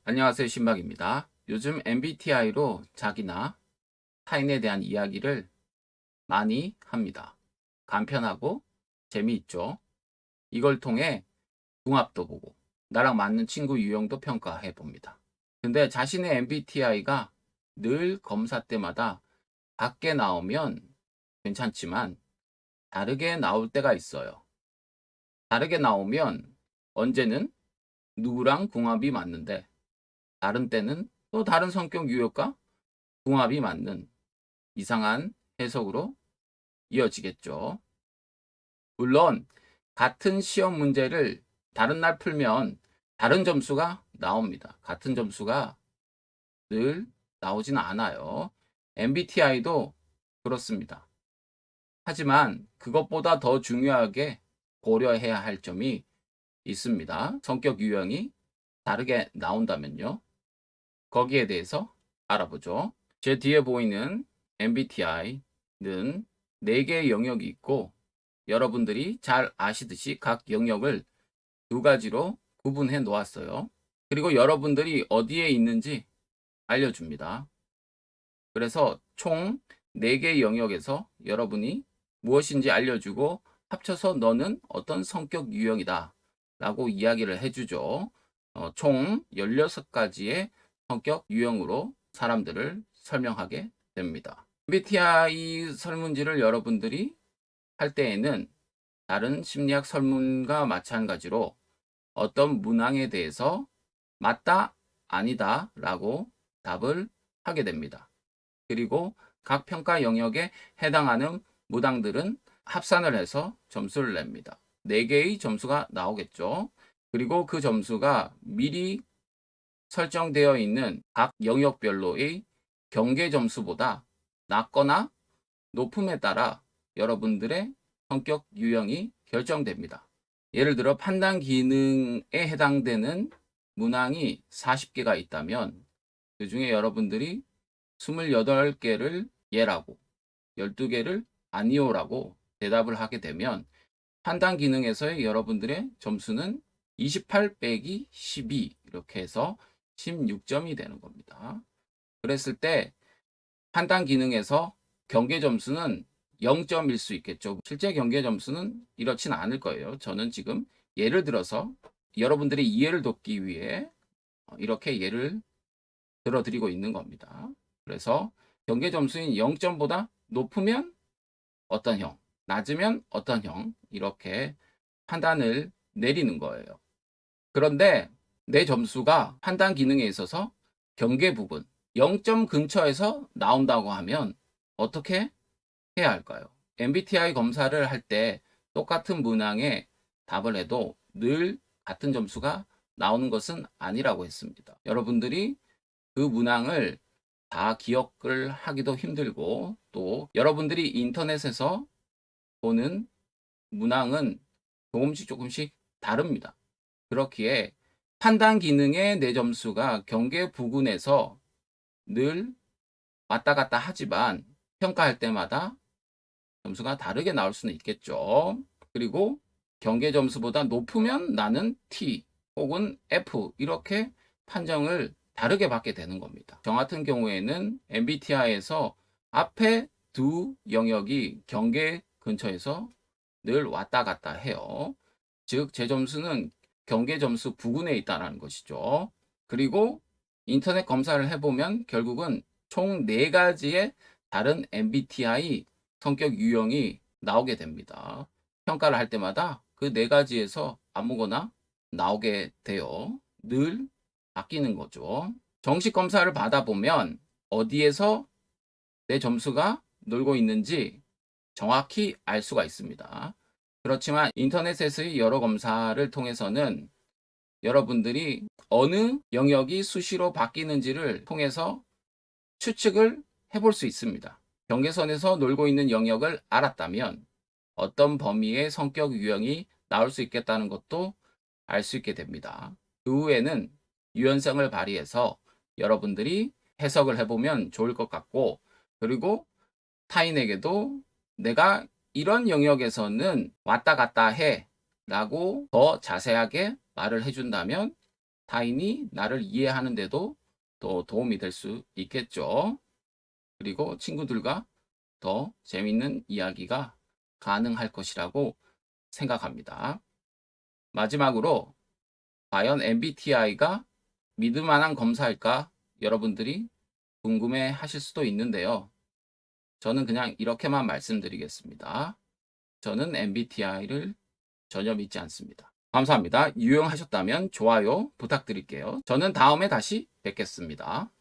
안녕하세요, 신박입니다. 요즘 MBTI로 자기나 타인에 대한 이야기를 많이 합니다. 간편하고 재미있죠. 이걸 통해 궁합도 보고 나랑 맞는 친구 유형도 평가해 봅니다. 근데 자신의 MBTI가 늘 검사 때마다 밖에 나오면 괜찮지만 다르게 나올 때가 있어요. 다르게 나오면 언제는 누구랑 궁합이 맞는데 다른 때는 또 다른 성격 유형과 궁합이 맞는 이상한 해석으로 이어지겠죠. 물론 같은 시험 문제를 다른 날 풀면 다른 점수가 나옵니다. 같은 점수가 늘 나오지는 않아요. MBTI도 그렇습니다. 하지만 그것보다 더 중요하게 고려해야 할 점이 있습니다. 성격 유형이 다르게 나온다면요. 거기에 대해서 알아보죠. 제 뒤에 보이는 MBTI는 4개의 영역이 있고 여러분들이 잘 아시듯이 각 영역을 두 가지로 구분해 놓았어요. 그리고 여러분들이 어디에 있는지 알려줍니다. 그래서 총 4개의 영역에서 여러분이 무엇인지 알려주고 합쳐서 너는 어떤 성격 유형이다 라고 이야기를 해주죠. 총 16가지의 성격 유형으로 사람들을 설명하게 됩니다. MBTI 설문지를 여러분들이 할 때에는 다른 심리학 설문과 마찬가지로 어떤 문항에 대해서 맞다, 아니다 라고 답을 하게 됩니다. 그리고 각 평가 영역에 해당하는 문항들은 합산을 해서 점수를 냅니다. 4개의 점수가 나오겠죠. 그리고 그 점수가 미리 설정되어 있는 각 영역별로의 경계 점수보다 낮거나 높음에 따라 여러분들의 성격 유형이 결정됩니다. 예를 들어 판단 기능에 해당되는 문항이 40개가 있다면 그 중에 여러분들이 28개를 예라고 12개를 아니오라고 대답을 하게 되면 판단 기능에서의 여러분들의 점수는 28 빼기 12 이렇게 해서 16점이 되는 겁니다. 그랬을 때 판단 기능에서 경계 점수는 0점일 수 있겠죠. 실제 경계 점수는 이렇진 않을 거예요. 저는 지금 예를 들어서 여러분들의 이해를 돕기 위해 이렇게 예를 들어드리고 있는 겁니다. 그래서 경계 점수인 0점보다 높으면 어떤 형, 낮으면 어떤 형, 이렇게 판단을 내리는 거예요. 그런데 내 점수가 판단 기능에 있어서 경계 부분 0점 근처에서 나온다고 하면 어떻게 해야 할까요? MBTI 검사를 할 때 똑같은 문항에 답을 해도 늘 같은 점수가 나오는 것은 아니라고 했습니다. 여러분들이 그 문항을 다 기억을 하기도 힘들고 또 여러분들이 인터넷에서 보는 문항은 조금씩 다릅니다. 그렇기에 판단 기능의 내 점수가 경계 부근에서 늘 왔다 갔다 하지만 평가할 때마다 점수가 다르게 나올 수는 있겠죠. 그리고 경계 점수보다 높으면 나는 T 혹은 F 이렇게 판정을 다르게 받게 되는 겁니다. 저 같은 경우에는 MBTI에서 앞에 두 영역이 경계 근처에서 늘 왔다 갔다 해요. 즉, 제 점수는 경계 점수 부근에 있다는 것이죠. 그리고 인터넷 검사를 해보면 결국은 총 4가지의 다른 MBTI 성격 유형이 나오게 됩니다. 평가를 할 때마다 그 4가지에서 아무거나 나오게 돼요. 늘 바뀌는 거죠. 정식 검사를 받아보면 어디에서 내 점수가 놀고 있는지 정확히 알 수가 있습니다. 그렇지만 인터넷에서의 여러 검사를 통해서는 여러분들이 어느 영역이 수시로 바뀌는지를 통해서 추측을 해볼 수 있습니다. 경계선에서 놀고 있는 영역을 알았다면 어떤 범위의 성격 유형이 나올 수 있겠다는 것도 알 수 있게 됩니다. 그 후에는 유연성을 발휘해서 여러분들이 해석을 해보면 좋을 것 같고, 그리고 타인에게도 내가 이런 영역에서는 왔다 갔다 해 라고 더 자세하게 말을 해준다면 타인이 나를 이해하는데도 더 도움이 될 수 있겠죠. 그리고 친구들과 더 재밌는 이야기가 가능할 것이라고 생각합니다. 마지막으로 과연 MBTI가 믿을 만한 검사일까? 여러분들이 궁금해 하실 수도 있는데요. 저는 그냥 이렇게만 말씀드리겠습니다. 저는 MBTI를 전혀 믿지 않습니다. 감사합니다. 유용하셨다면 좋아요 부탁드릴게요. 저는 다음에 다시 뵙겠습니다.